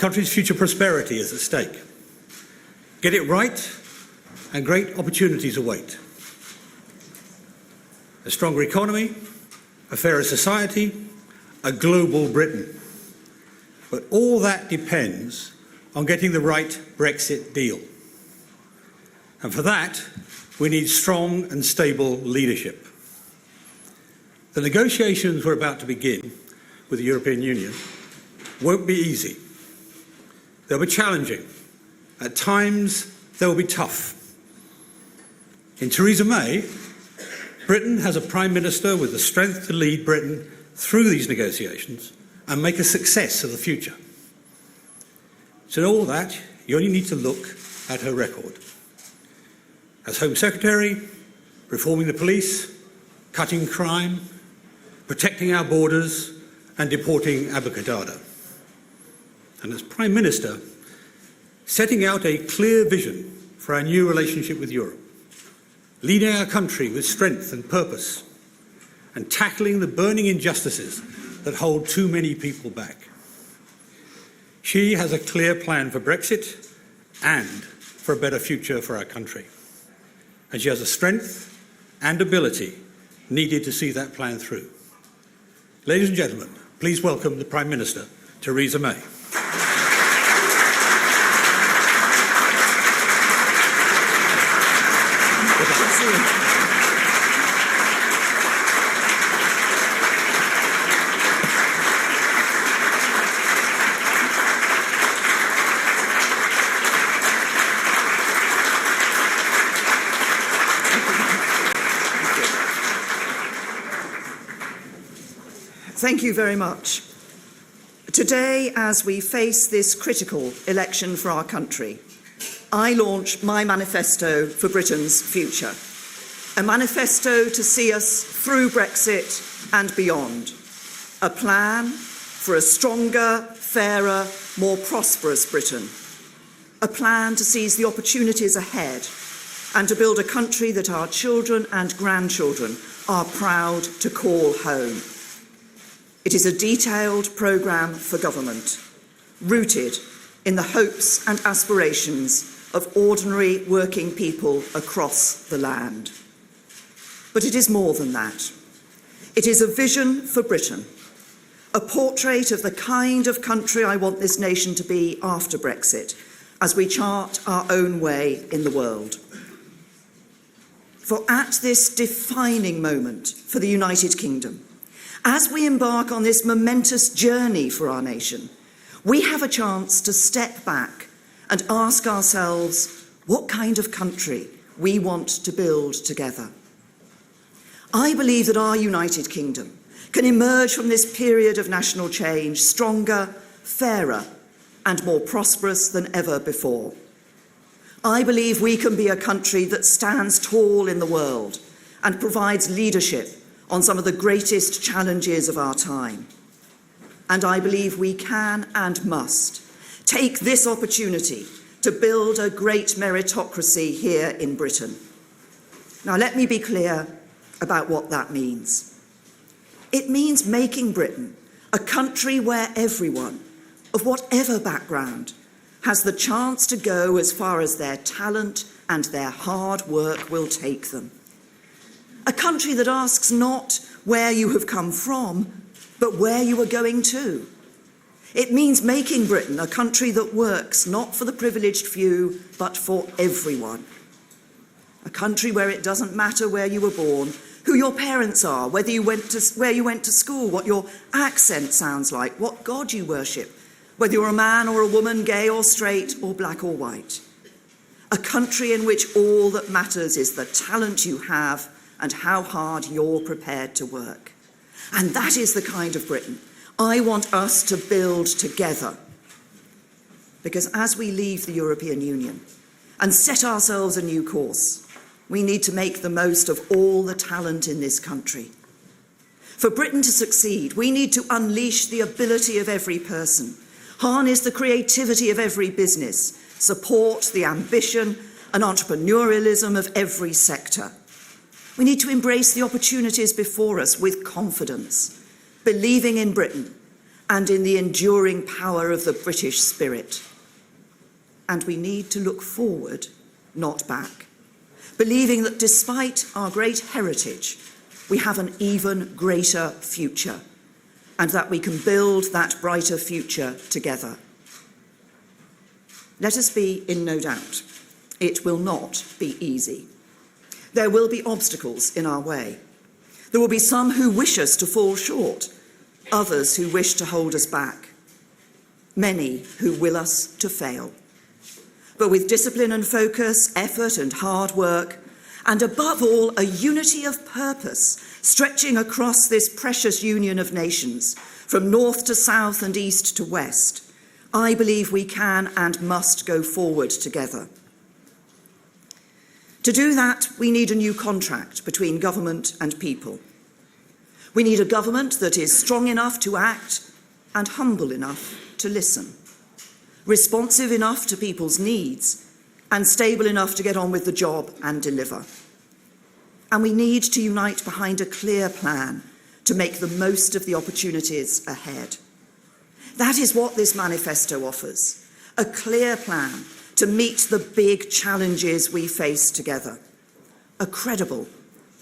country's future prosperity is at stake. Get it right, and great opportunities await. A stronger economy, a fairer society, a global Britain. But all that depends on getting the right Brexit deal. And for that, we need strong and stable leadership. The negotiations we're about to begin with the European Union won't be easy. They'll be challenging. At times, they will be tough. In THERESA May, Britain has a Prime Minister with the strength to lead Britain through these negotiations and make a success of the future. So in all that, you only need to look at her record. As Home Secretary, reforming the police, cutting crime, protecting our borders and deporting abacadabra. And as Prime Minister, setting out a clear vision for our new relationship with Europe, leading our country with strength and purpose, and tackling the burning injustices that hold too many people back. She has a clear plan for Brexit and for a better future for our country. And she has the strength and ability needed to see that plan through. Ladies and gentlemen, please welcome the Prime Minister, THERESA May. Thank you very much. Today, as we face this critical election for our country, I launch my manifesto for Britain's future. A manifesto to see us through Brexit and beyond. A plan for a stronger, fairer, more prosperous Britain. A plan to seize the opportunities ahead and to build a country that our children and grandchildren are proud to call home. It is a detailed programme for government, rooted in the hopes and aspirations of ordinary working people across the land. But it is more than that. It is a vision for Britain, a portrait of the kind of country I want this nation to be after Brexit, as we chart our own way in the world. For at this defining moment for the United Kingdom, as we embark on this momentous journey for our nation, we have a chance to step back and ask ourselves what kind of country we want to build together. I believe that our United Kingdom can emerge from this period of national change stronger, fairer, and more prosperous than ever before. I believe we can be a country that stands tall in the world and provides leadership on some of the greatest challenges of our time. And I believe we can and must take this opportunity to build a great meritocracy here in Britain. Now, let me be clear about what that means. It means making Britain a country where everyone, of whatever background, has the chance to go as far as their talent and their hard work will take them. A country that asks not where you have come from, but where you are going to. It means making Britain a country that works not for the privileged few, but for everyone. A country where it doesn't matter where you were born, who your parents are, where you went to school, what your accent sounds like, what God you worship, whether you're a man or a woman, gay or straight, or black or white. A country in which all that matters is the talent you have and how hard you're prepared to work. And that is the kind of Britain I want us to build together. Because as we leave the European Union and set ourselves a new course, we need to make the most of all the talent in this country. For Britain to succeed, we need to unleash the ability of every person, harness the creativity of every business, support the ambition and entrepreneurialism of every sector. We need to embrace the opportunities before us with confidence, believing in Britain and in the enduring power of the British spirit. And we need to look forward, not back, believing that despite our great heritage, we have an even greater future, and that we can build that brighter future together. Let us be in no doubt, it will not be easy. There will be obstacles in our way. There will be some who wish us to fall short, others who wish to hold us back, many who will us to fail. But with discipline and focus, effort and hard work, and above all, a unity of purpose stretching across this precious union of nations, from north to south and east to west, I believe we can and must go forward together. To do that, we need a new contract between government and people. We need a government that is strong enough to act and humble enough to listen, responsive enough to people's needs, and stable enough to get on with the job and deliver. And we need to unite behind a clear plan to make the most of the opportunities ahead. That is what this manifesto offers, a clear plan to meet the big challenges we face together, a credible,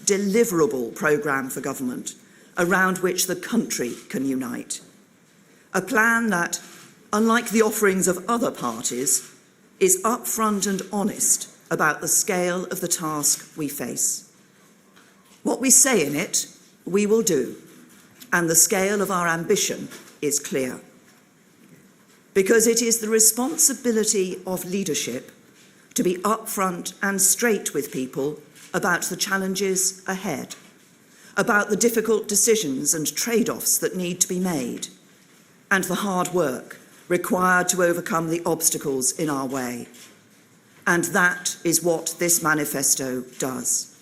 deliverable programme for government around which the country can unite, a plan that, unlike the offerings of other parties, is upfront and honest about the scale of the task we face. What we say in it, we will do, and the scale of our ambition is clear. Because it is the responsibility of leadership to be upfront and straight with people about the challenges ahead, about the difficult decisions and trade-offs that need to be made, and the hard work required to overcome the obstacles in our way. And that is what this manifesto does.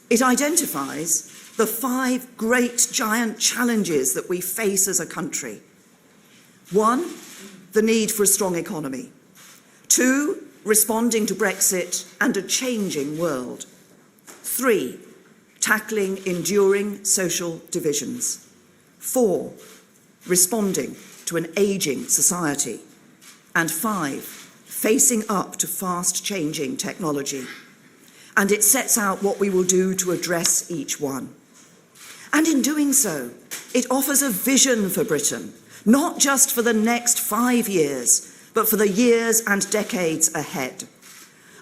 It identifies the 5 great giant challenges that we face as a country. 1, the need for a strong economy. 2, responding to Brexit and a changing world. 3, tackling enduring social divisions. 4, responding to an ageing society. And 5, facing up to fast-changing technology. And it sets out what we will do to address each one. And in doing so, it offers a vision for Britain, not just for the next 5 years, but for the years and decades ahead.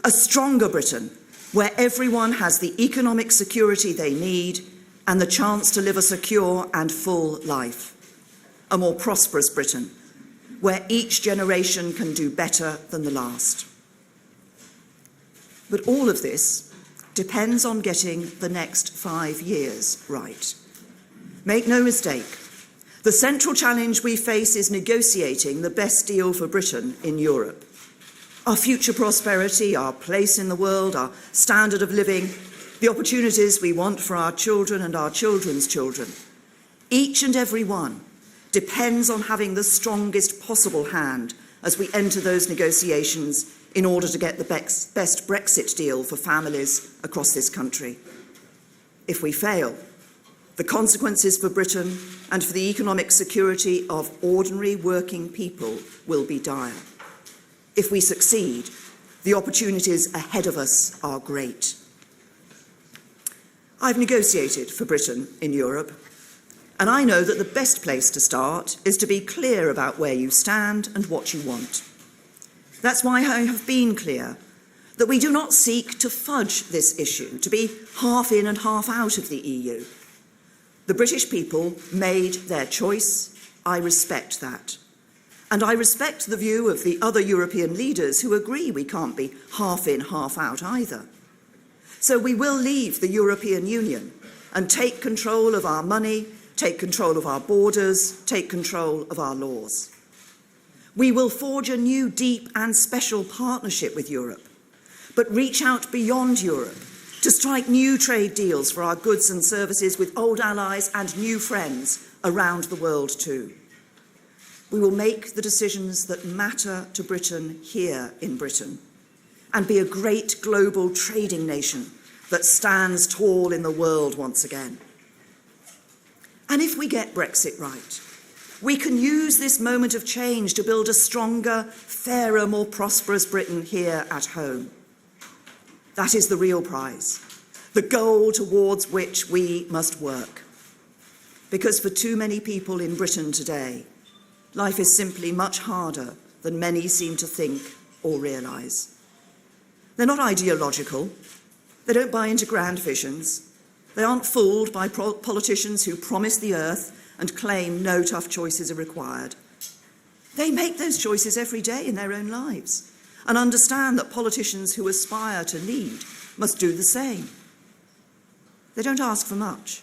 A stronger Britain, where everyone has the economic security they need and the chance to live a secure and full life. A more prosperous Britain, where each generation can do better than the last. But all of this depends on getting the next 5 years right. Make no mistake, the central challenge we face is negotiating the best deal for Britain in Europe. Our future prosperity, our place in the world, our standard of living, the opportunities we want for our children and our children's children. Each and every one depends on having the strongest possible hand as we enter those negotiations in order to get the best Brexit deal for families across this country. If we fail, the consequences for Britain and for the economic security of ordinary working people will be dire. If we succeed, the opportunities ahead of us are great. I've negotiated for Britain in Europe, and I know that the best place to start is to be clear about where you stand and what you want. That's why I have been clear that we do not seek to fudge this issue, to be half in and half out of the EU. The British people made their choice. I respect that. And I respect the view of the other European leaders who agree we can't be half in, half out either. So we will leave the European Union and take control of our money, take control of our borders, take control of our laws. We will forge a new deep and special partnership with Europe, but reach out beyond Europe to strike new trade deals for our goods and services with old allies and new friends around the world too. We will make the decisions that matter to Britain here in Britain and be a great global trading nation that stands tall in the world once again. And if we get Brexit right, We can use this moment of change to build a stronger, fairer, more prosperous Britain here at home. That is the real prize, the goal towards which we must work. Because for too many people in Britain today, life is simply much harder than many seem to think or realise. They're not ideological. They don't buy into grand visions. They aren't fooled by politicians who promise the earth and claim no tough choices are required. They make those choices every day in their own lives and understand that politicians who aspire to lead must do the same. They don't ask for much.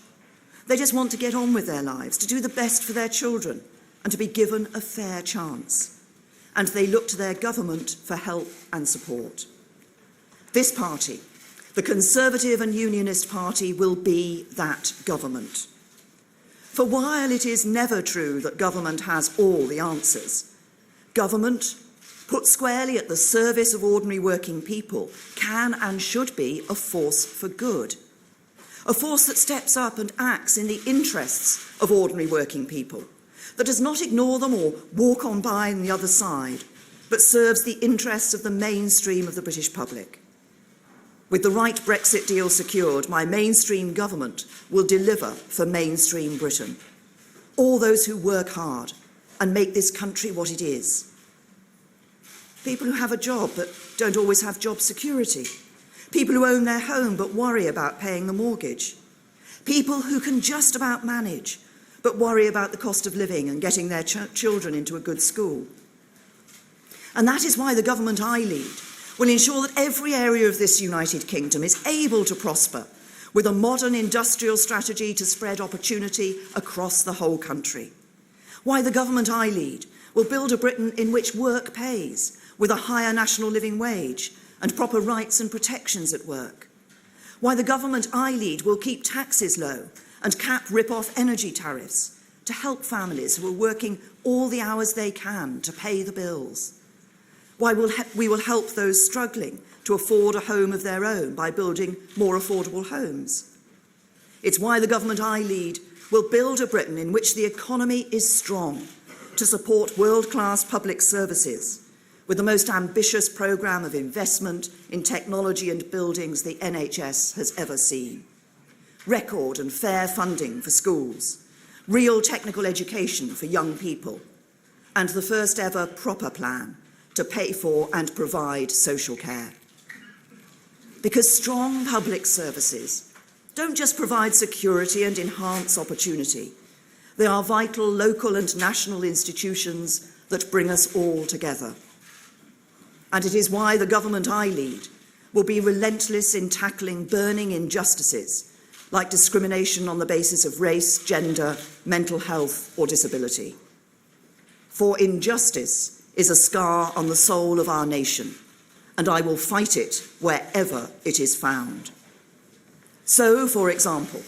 They just want to get on with their lives, to do the best for their children and to be given a fair chance. And they look to their government for help and support. This party, the Conservative and Unionist Party, will be that government. For while it is never true that government has all the answers, government, put squarely at the service of ordinary working people, can and should be a force for good. A force that steps up and acts in the interests of ordinary working people, that does not ignore them or walk on by on the other side, but serves the interests of the mainstream of the British public. With the right Brexit deal secured, my mainstream government will deliver for mainstream Britain. All those who work hard and make this country what it is. People who have a job but don't always have job security. People who own their home but worry about paying the mortgage. People who can just about manage but worry about the cost of living and getting their children into a good school. And that is why the government I lead will ensure that every area of this United Kingdom is able to prosper with a modern industrial strategy to spread opportunity across the whole country. Why the government I lead will build a Britain in which work pays, with a higher national living wage and proper rights and protections at work. Why the government I lead will keep taxes low and cap rip-off energy tariffs to help families who are working all the hours they can to pay the bills. Why we will help those struggling to afford a home of their own by building more affordable homes. It's why the government I lead will build a Britain in which the economy is strong to support world-class public services, with the most ambitious programme of investment in technology and buildings the NHS has ever seen. Record and fair funding for schools, real technical education for young people, and the first ever proper plan to pay for and provide social care. Because strong public services don't just provide security and enhance opportunity. They are vital local and national institutions that bring us all together. And it is why the government I lead will be relentless in tackling burning injustices like discrimination on the basis of race, gender, mental health or disability. For injustice is a scar on the soul of our nation, and I will fight it wherever it is found. So, for example,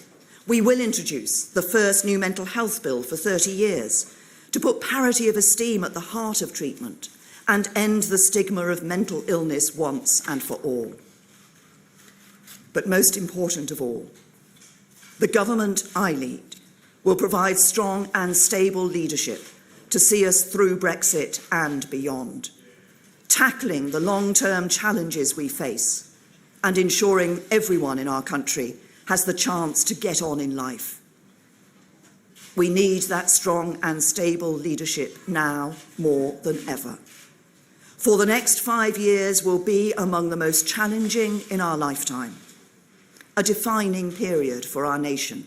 we will introduce the first new mental health bill for 30 years to put parity of esteem at the heart of treatment and end the stigma of mental illness once and for all. But most important of all, the government I lead will provide strong and stable leadership to see us through Brexit and beyond, tackling the long-term challenges we face and ensuring everyone in our country has the chance to get on in life. We need that strong and stable leadership now more than ever. For the next 5 years will be among the most challenging in our lifetime, a defining period for our nation,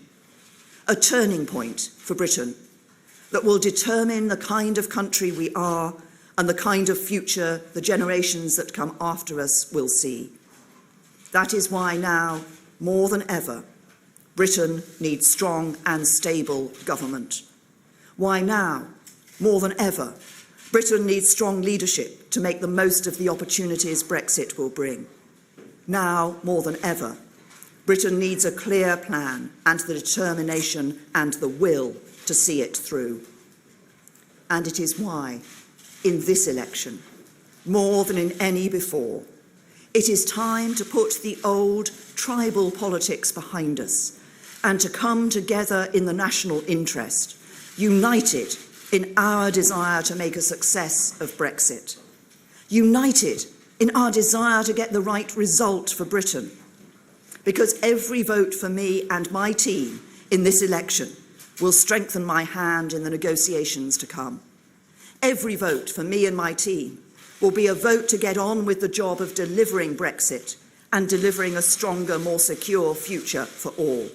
a turning point for Britain that will determine the kind of country we are and the kind of future the generations that come after us will see. That is why now, more than ever, Britain needs strong and stable government. Why now, more than ever, Britain needs strong leadership to make the most of the opportunities Brexit will bring. Now, more than ever, Britain needs a clear plan and the determination and the will to see it through. And it is why, in this election, more than in any before, it is time to put the old tribal politics behind us and to come together in the national interest, united in our desire to make a success of Brexit, united in our desire to get the right result for Britain, because every vote for me and my team in this election will strengthen my hand in the negotiations to come. Every vote for me and my team will be a vote to get on with the job of delivering Brexit and delivering a stronger, more secure future for all.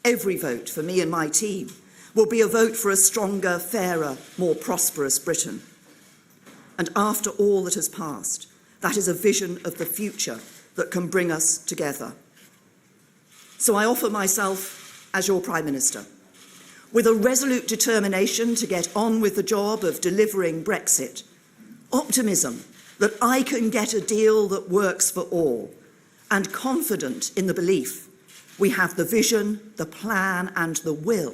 Every vote for me and my team will be a vote for a stronger, fairer, more prosperous Britain. And after all that has passed, that is a vision of the future that can bring us together. So I offer myself as your Prime Minister, with a resolute determination to get on with the job of delivering Brexit, optimism that I can get a deal that works for all, and confident in the belief we have the vision, the plan and the will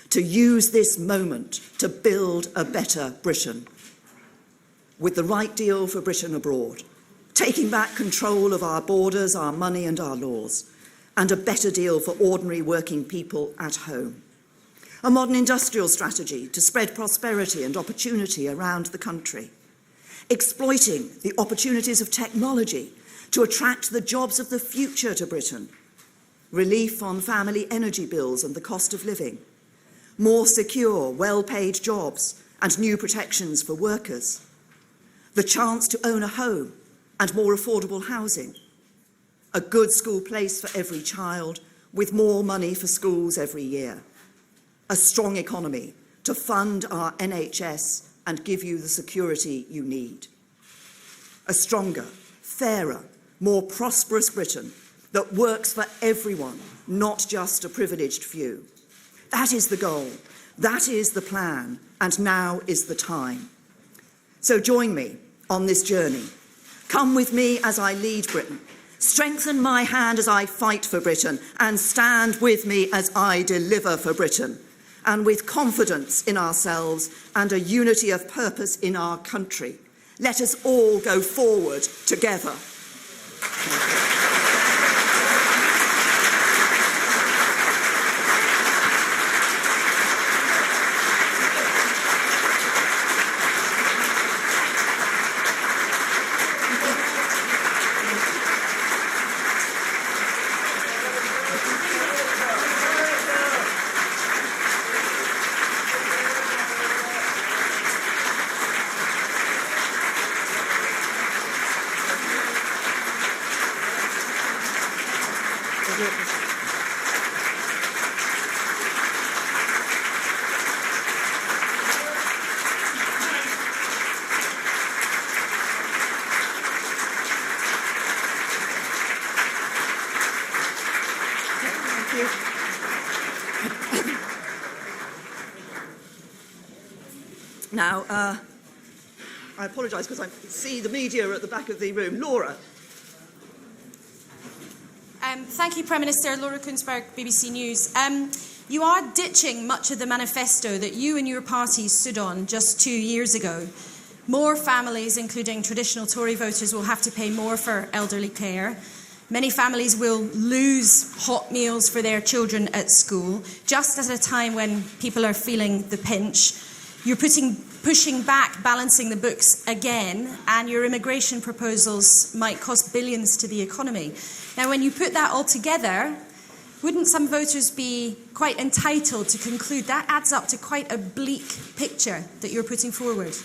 to use this moment to build a better Britain. With the right deal for Britain abroad, taking back control of our borders, our money and our laws, and a better deal for ordinary working people at home. A modern industrial strategy to spread prosperity and opportunity around the country. Exploiting the opportunities of technology to attract the jobs of the future to Britain. Relief on family energy bills and the cost of living. More secure, well-paid jobs and new protections for workers. The chance to own a home and more affordable housing. A good school place for every child with more money for schools every year. A strong economy to fund our NHS and give you the security you need. A stronger, fairer, more prosperous Britain that works for everyone, not just a privileged few. That is the goal, that is the plan, and now is the time. So join me on this journey. Come with me as I lead Britain. Strengthen my hand as I fight for Britain, and stand with me as I deliver for Britain. And with confidence in ourselves and a unity of purpose in our country, let us all go forward together. Now, I apologise because I see the media at the back of the room. Laura. Thank you, Prime Minister. Laura Kunsberg, BBC News. You are ditching much of the manifesto that you and your party stood on just 2 years ago. More families, including traditional Tory voters, will have to pay more for elderly care. Many families will lose hot meals for their children at school, just at a time when people are feeling the pinch. You're pushing back balancing the books again, and your immigration proposals might cost billions to the economy. Now, when you put that all together, wouldn't some voters be quite entitled to conclude that adds up to quite a bleak picture that you're putting forward?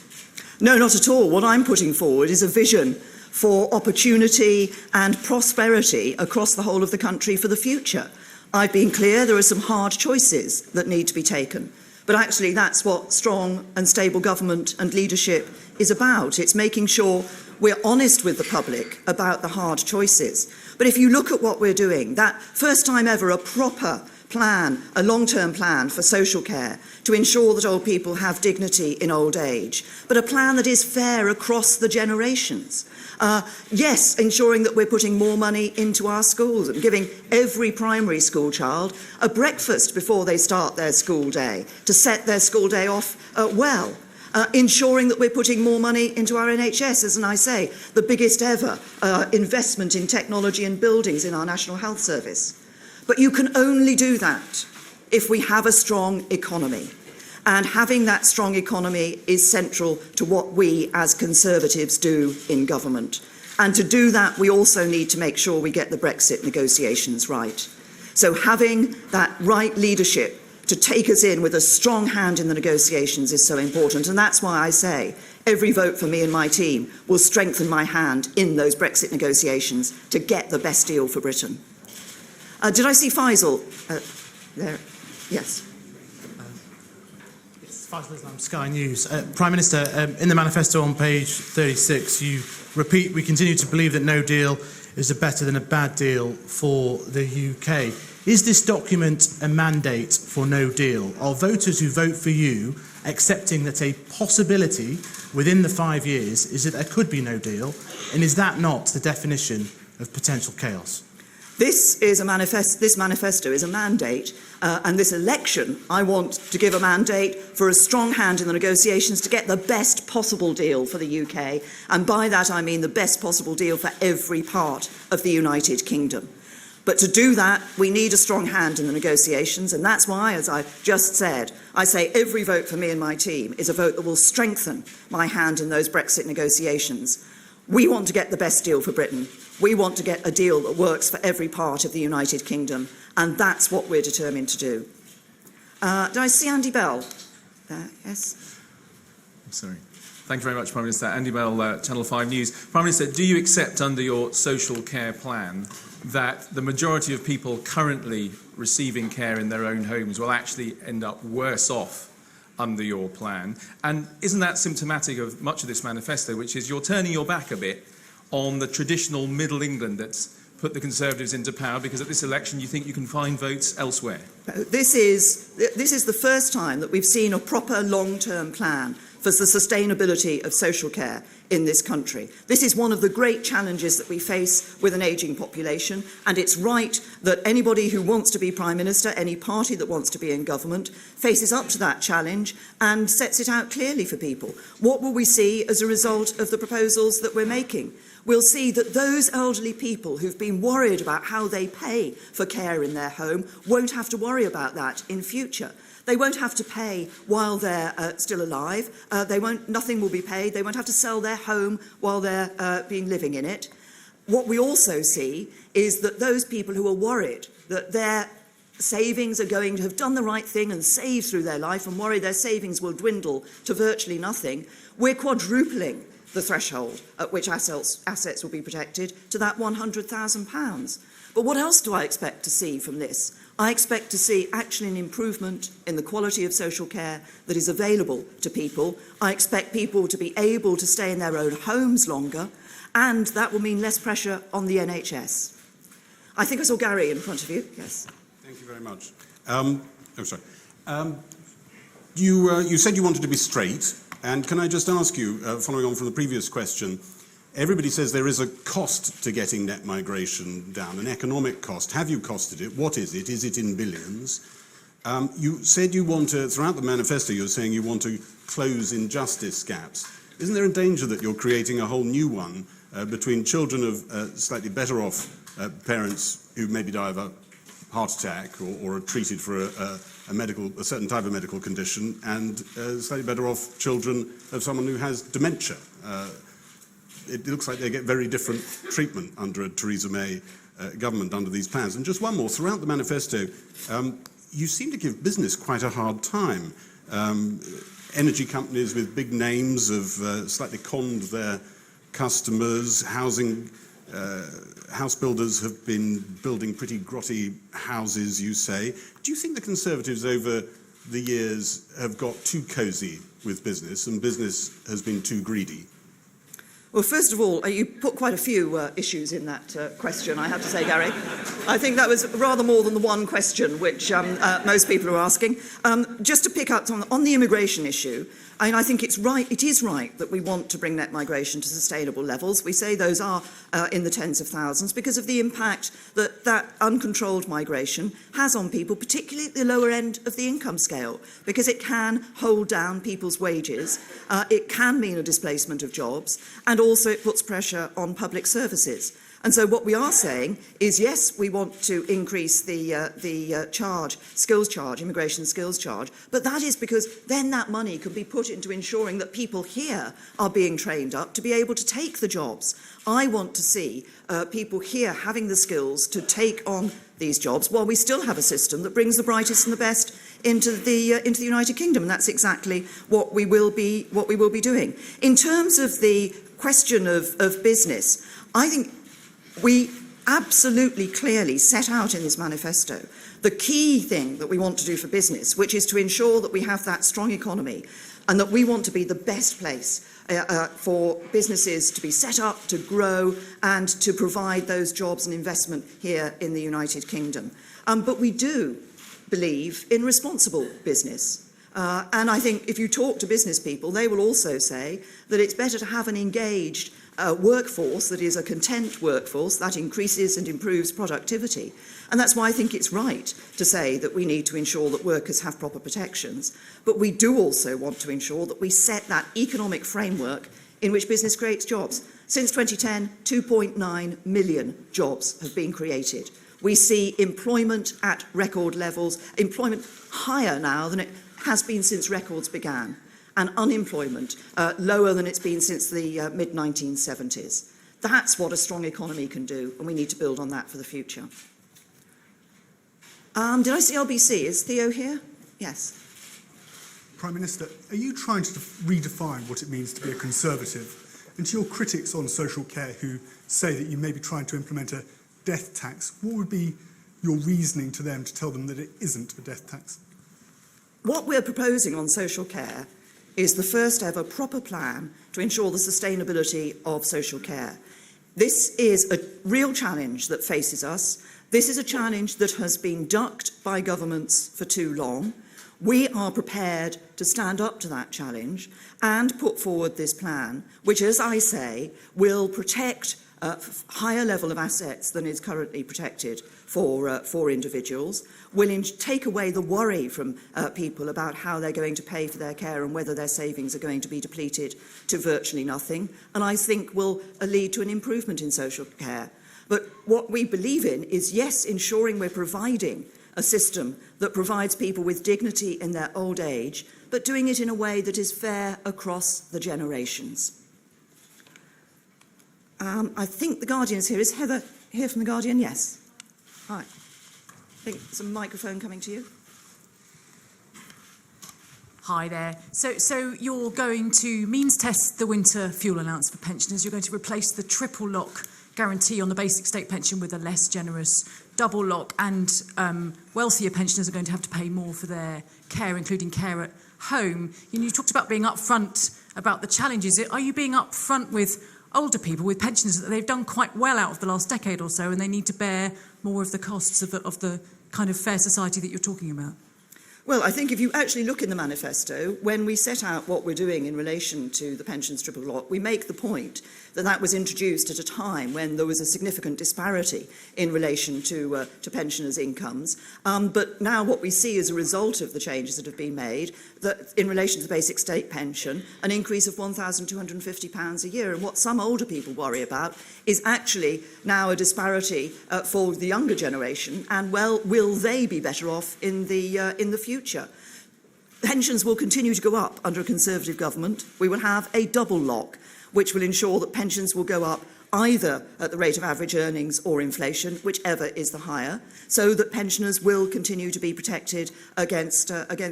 No, not at all. What I'm putting forward is a vision for opportunity and prosperity across the whole of the country for the future. I've been clear there are some hard choices that need to be taken. But actually, that's what strong and stable government and leadership is about. It's making sure we're honest with the public about the hard choices. But if you look at what we're doing, that first time ever, a proper plan, a long-term plan for social care to ensure that old people have dignity in old age, but a plan that is fair across the generations. Yes, ensuring that we're putting more money into our schools and giving every primary school child a breakfast before they start their school day to set their school day off well. Ensuring that we're putting more money into our NHS, as I say, the biggest ever investment in technology and buildings in our National Health Service. But you can only do that if we have a strong economy. And having that strong economy is central to what we as Conservatives do in government. And to do that, we also need to make sure we get the Brexit negotiations right. So having that right leadership to take us in with a strong hand in the negotiations is so important. And that's why I say every vote for me and my team will strengthen my hand in those Brexit negotiations to get the best deal for Britain. Did I see Faisal there? Yes. Faisal Islam, Sky News. Prime Minister, in the manifesto on page 36, you repeat, we continue to believe that no deal is a better than a bad deal for the UK. Is this document a mandate for no deal? Are voters who vote for you accepting that a possibility within the 5 years is that there could be no deal? And is that not the definition of potential chaos? This manifesto is a mandate, and this election, I want to give a mandate for a strong hand in the negotiations to get the best possible deal for the UK, and by that I mean the best possible deal for every part of the United Kingdom. But to do that, we need a strong hand in the negotiations, and that's why, as I just said, I say every vote for me and my team is a vote that will strengthen my hand in those Brexit negotiations. We want to get the best deal for Britain. We want to get a deal that works for every part of the United Kingdom, and that's what we're determined to do. Did I see Andy Bell? Yes? I'm sorry. Thank you very much, Prime Minister. Andy Bell, Channel 5 News. Prime Minister, do you accept under your social care plan that the majority of people currently receiving care in their own homes will actually end up worse off under your plan? And isn't that symptomatic of much of this manifesto, which is you're turning your back a bit on the traditional Middle England that's put the Conservatives into power because at this election you think you can find votes elsewhere? This is the first time that we've seen a proper long-term plan for the sustainability of social care in this country. This is one of the great challenges that we face with an ageing population, and it's right that anybody who wants to be Prime Minister, any party that wants to be in government, faces up to that challenge and sets it out clearly for people. What will we see as a result of the proposals that we're making? We'll see that those elderly people who've been worried about how they pay for care in their home won't have to worry about that in future. They won't have to pay while they're still alive. Nothing will be paid. They won't have to sell their home while they're living in it. What we also see is that those people who are worried that their savings are going to have done the right thing and saved through their life and worry their savings will dwindle to virtually nothing, we're quadrupling the threshold at which assets will be protected to that £100,000. But what else do I expect to see from this? I expect to see actually an improvement in the quality of social care that is available to people. I expect people to be able to stay in their own homes longer, and that will mean less pressure on the NHS. I think I saw Gary in front of you. Yes. Thank you very much. You said you wanted to be straight, and can I just ask you, following on from the previous question, everybody says there is a cost to getting net migration down, an economic cost. Have you costed it? What is it? Is it in billions? You said you want to, throughout the manifesto, you're saying you want to close injustice gaps. Isn't there a danger that you're creating a whole new one between children of slightly better off parents who maybe die of a heart attack or are treated for a certain type of medical condition and slightly better off children of someone who has dementia? It looks like they get very different treatment under a Theresa May government under these plans. And just one more, throughout the manifesto, you seem to give business quite a hard time. Energy companies with big names have slightly conned their customers. House builders have been building pretty grotty houses, you say. Do you think the Conservatives over the years have got too cosy with business and business has been too greedy? Well, first of all, you put quite a few issues in that question, I have to say, Gary. I think that was rather more than the one question which most people are asking. Just to pick up on the immigration issue, I think it is right that we want to bring net migration to sustainable levels. We say those are in the tens of thousands because of the impact that uncontrolled migration has on people, particularly at the lower end of the income scale, because it can hold down people's wages, it can mean a displacement of jobs, and and also it puts pressure on public services. And so what we are saying is, yes, we want to increase the immigration skills charge, but that is because then that money can be put into ensuring that people here are being trained up to be able to take the jobs. I want to see people here having the skills to take on these jobs while we still have a system that brings the brightest and the best into the United Kingdom, and that's exactly what we will be doing. In terms of the question of business, I think we absolutely clearly set out in this manifesto the key thing that we want to do for business, which is to ensure that we have that strong economy and that we want to be the best place for businesses to be set up, to grow and to provide those jobs and investment here in the United Kingdom. But we do believe in responsible business. And I think if you talk to business people, they will also say that it's better to have an engaged workforce that is a content workforce that increases and improves productivity. And that's why I think it's right to say that we need to ensure that workers have proper protections. But we do also want to ensure that we set that economic framework in which business creates jobs. Since 2010, 2.9 million jobs have been created. We see employment at record levels, employment higher now than it has been since records began, and unemployment lower than it's been since the mid-1970s. That's what a strong economy can do, and we need to build on that for the future. Did I see LBC? Is Theo here? Yes. Prime Minister, are you trying to redefine what it means to be a Conservative? And to your critics on social care who say that you may be trying to implement a death tax, what would be your reasoning to them to tell them that it isn't a death tax? What we're proposing on social care is the first ever proper plan to ensure the sustainability of social care. This is a real challenge that faces us. This is a challenge that has been ducked by governments for too long. We are prepared to stand up to that challenge and put forward this plan, which, as I say, will protect a higher level of assets than is currently protected for individuals, will take away the worry from people about how they're going to pay for their care and whether their savings are going to be depleted to virtually nothing, and I think will lead to an improvement in social care. But what we believe in is, yes, ensuring we're providing a system that provides people with dignity in their old age, but doing it in a way that is fair across the generations. I think The Guardian is here. Is Heather here from The Guardian? Yes. Hi. I think there's a microphone coming to you. Hi there. So you're going to means test the winter fuel allowance for pensioners. You're going to replace the triple lock guarantee on the basic state pension with a less generous double lock, and wealthier pensioners are going to have to pay more for their care, including care at home. You talked about being upfront about the challenges. Are you being upfront with older people, with pensioners, that they've done quite well out of the last decade or so and they need to bear more of the costs of the kind of fair society that you're talking about? Well, I think if you actually look in the manifesto, when we set out what we're doing in relation to the pensions triple lock, we make the point that that was introduced at a time when there was a significant disparity in relation to pensioners' incomes. But now what we see as a result of the changes that have been made, that in relation to the basic state pension, an increase of £1,250 a year. And what some older people worry about is actually now a disparity for the younger generation, and well, will they be better off in the future? Pensions will continue to go up under a Conservative government. We will have a double lock, which will ensure that pensions will go up either at the rate of average earnings or inflation, whichever is the higher, so that pensioners will continue to be protected against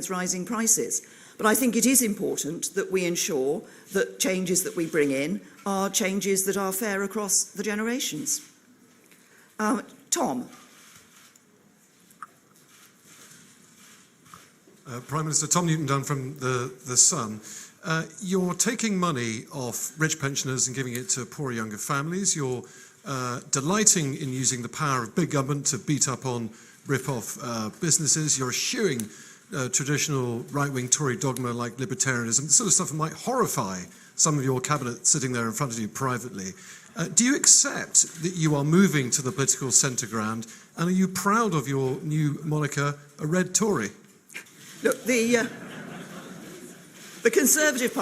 rising prices. But I think it is important that we ensure that changes that we bring in are changes that are fair across the generations. Tom. Prime Minister Tom Newton-Dunn from The Sun. You're taking money off rich pensioners and giving it to poorer younger families. You're delighting in using the power of big government to beat up on rip-off businesses. You're eschewing traditional right-wing Tory dogma like libertarianism, the sort of stuff that might horrify some of your cabinet sitting there in front of you privately. Do you accept that you are moving to the political centre ground, and are you proud of your new moniker, a red Tory? Look, the The Conservative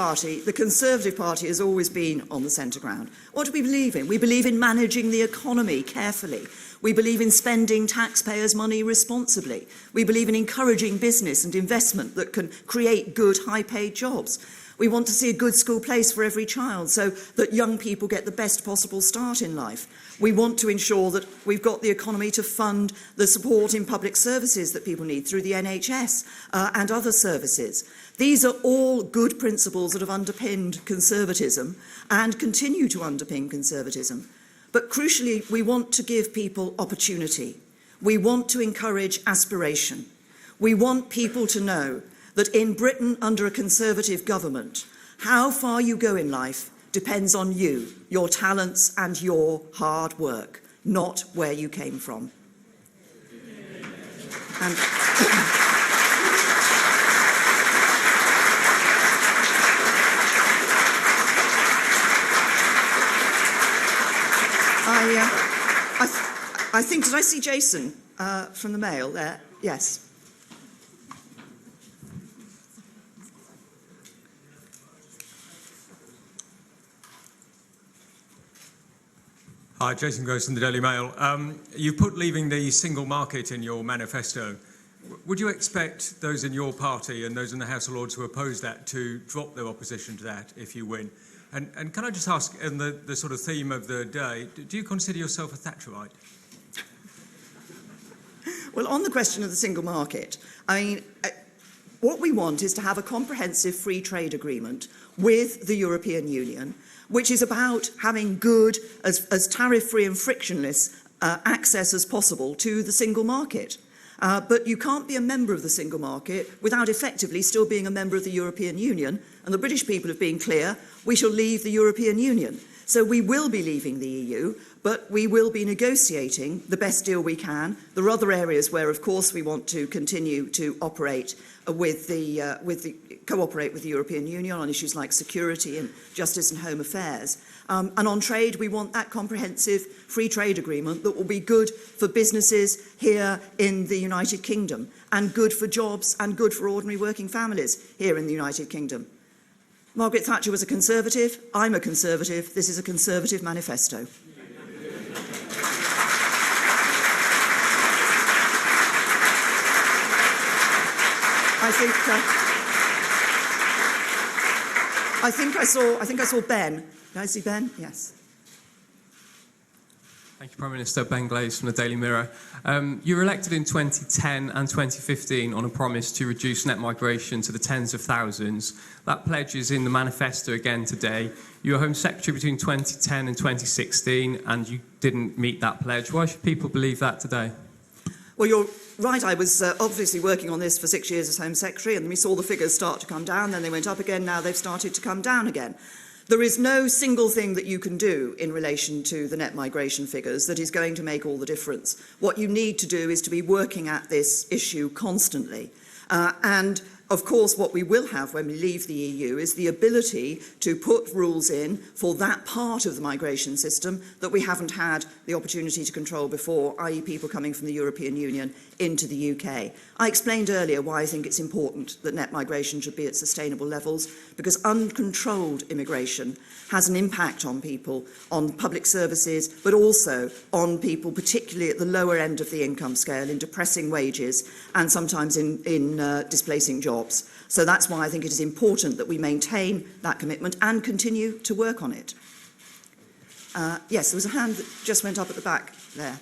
Party has always been on the centre ground. What do we believe in? We believe in managing the economy carefully. We believe in spending taxpayers' money responsibly. We believe in encouraging business and investment that can create good, high-paid jobs. We want to see a good school place for every child so that young people get the best possible start in life. We want to ensure that we've got the economy to fund the support in public services that people need through the NHS and other services. These are all good principles that have underpinned conservatism and continue to underpin conservatism. But crucially, we want to give people opportunity. We want to encourage aspiration. We want people to know that in Britain, under a Conservative government, how far you go in life depends on you, your talents and your hard work, not where you came from. And I think, did I see Jason from the Mail there? Yes. Hi, Jason Gross from the Daily Mail. You've put leaving the single market in your manifesto. Would you expect those in your party and those in the House of Lords who oppose that to drop their opposition to that if you win? And can I just ask, in the sort of theme of the day, do you consider yourself a Thatcherite? Well, on the question of the single market, I mean, what we want is to have a comprehensive free trade agreement with the European Union, which is about having good, as tariff-free and frictionless access as possible to the single market. But you can't be a member of the single market without effectively still being a member of the European Union. And the British people have been clear, we shall leave the European Union. So we will be leaving the EU, but we will be negotiating the best deal we can. There are other areas where, of course, we want to continue to operate cooperate with the European Union on issues like security and justice and home affairs. And on trade, we want that comprehensive free trade agreement that will be good for businesses here in the United Kingdom and good for jobs and good for ordinary working families here in the United Kingdom. Margaret Thatcher was a Conservative. I'm a Conservative. This is a Conservative manifesto. I think I saw Ben. Did I see Ben? Yes. Thank you, Prime Minister. Ben Glaze from the Daily Mirror. You were elected in 2010 and 2015 on a promise to reduce net migration to the tens of thousands. That pledge is in the manifesto again today. You were Home Secretary between 2010 and 2016, and you didn't meet that pledge. Why should people believe that today? Well, you're right. I was obviously working on this for 6 years as Home Secretary, and we saw the figures start to come down, then they went up again, now they've started to come down again. There is no single thing that you can do in relation to the net migration figures that is going to make all the difference. What you need to do is to be working at this issue constantly. And of course, what we will have when we leave the EU is the ability to put rules in for that part of the migration system that we haven't had the opportunity to control before, i.e. people coming from the European Union into the UK. I explained earlier why I think it's important that net migration should be at sustainable levels, because uncontrolled immigration has an impact on people, on public services, but also on people, particularly at the lower end of the income scale, in depressing wages and sometimes in displacing jobs. So that's why I think it is important that we maintain that commitment and continue to work on it. Yes, there was a hand that just went up at the back there.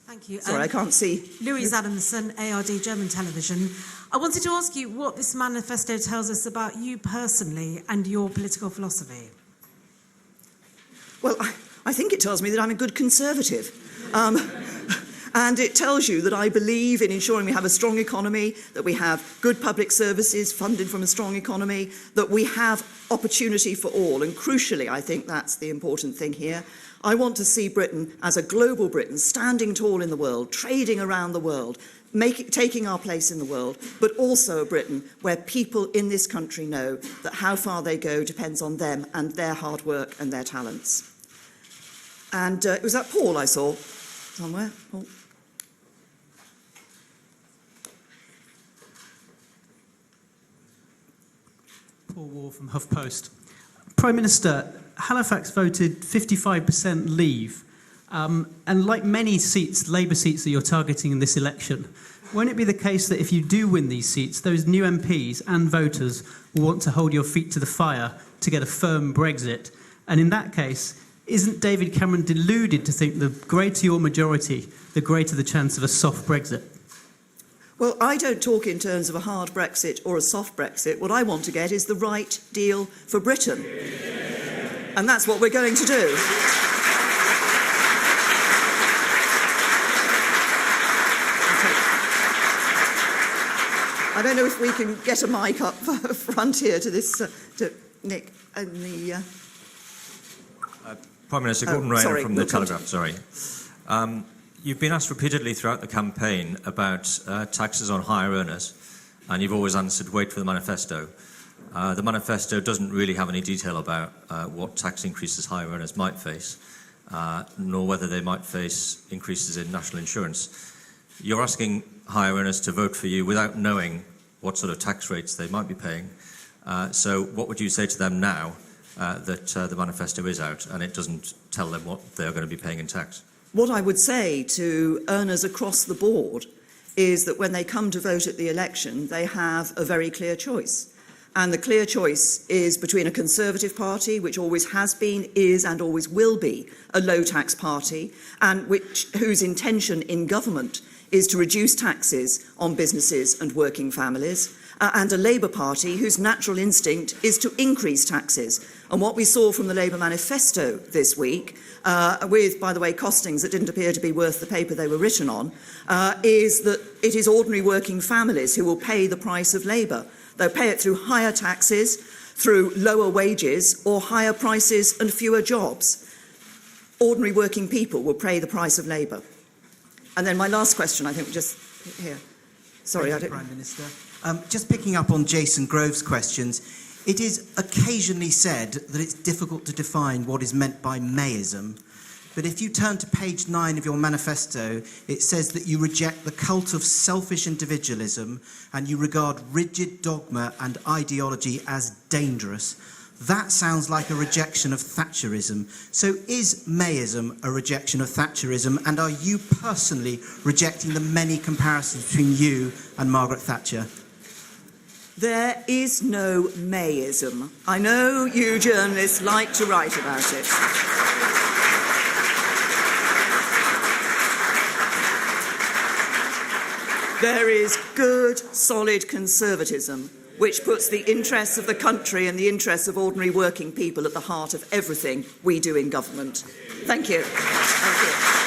Thank you. Sorry, I can't see. Louise Adamson, ARD German Television. I wanted to ask you what this manifesto tells us about you personally and your political philosophy. Well, I think it tells me that I'm a good Conservative. And it tells you that I believe in ensuring we have a strong economy, that we have good public services funded from a strong economy, that we have opportunity for all. And crucially, I think that's the important thing here. I want to see Britain as a global Britain, standing tall in the world, trading around the world, taking our place in the world, but also a Britain where people in this country know that how far they go depends on them and their hard work and their talents. And was that Paul I saw somewhere? Paul? Paul Wall from HuffPost. Prime Minister, Halifax voted 55% leave. And like many seats, Labour seats that you're targeting in this election, won't it be the case that if you do win these seats, those new MPs and voters will want to hold your feet to the fire to get a firm Brexit? And in that case, isn't David Cameron deluded to think the greater your majority, the greater the chance of a soft Brexit? Well, I don't talk in terms of a hard Brexit or a soft Brexit. What I want to get is the right deal for Britain. And that's what we're going to do. I don't know if we can get a mic up front here to this, to Nick and the... Prime Minister, Gordon Ryan from The we'll Telegraph, sorry. You've been asked repeatedly throughout the campaign about taxes on higher earners, and you've always answered, wait for the manifesto. The manifesto doesn't really have any detail about what tax increases higher earners might face, nor whether they might face increases in national insurance. You're asking higher earners to vote for you without knowing what sort of tax rates they might be paying. So what would you say to them now that the manifesto is out and it doesn't tell them what they're going to be paying in tax? What I would say to earners across the board is that when they come to vote at the election, they have a very clear choice. And the clear choice is between a Conservative Party, which always has been, is and always will be a low-tax party, and whose intention in government is to reduce taxes on businesses and working families, and a Labour Party whose natural instinct is to increase taxes. And what we saw from the Labour manifesto this week, with, by the way, costings that didn't appear to be worth the paper they were written on, is that it is ordinary working families who will pay the price of Labour. They'll pay it through higher taxes, through lower wages, or higher prices and fewer jobs. Ordinary working people will pay the price of Labour. And then my last question, I think, just here. Sorry, Thank you, Prime Minister. Just picking up on Jason Grove's questions, it is occasionally said that it's difficult to define what is meant by Mayism. But if you turn to page 9 of your manifesto, it says that you reject the cult of selfish individualism and you regard rigid dogma and ideology as dangerous. That sounds like a rejection of Thatcherism. So is Mayism a rejection of Thatcherism, and are you personally rejecting the many comparisons between you and Margaret Thatcher? There is no Mayism. I know you journalists like to write about it. There is good, solid conservatism, which puts the interests of the country and the interests of ordinary working people at the heart of everything we do in government. Thank you. Thank you.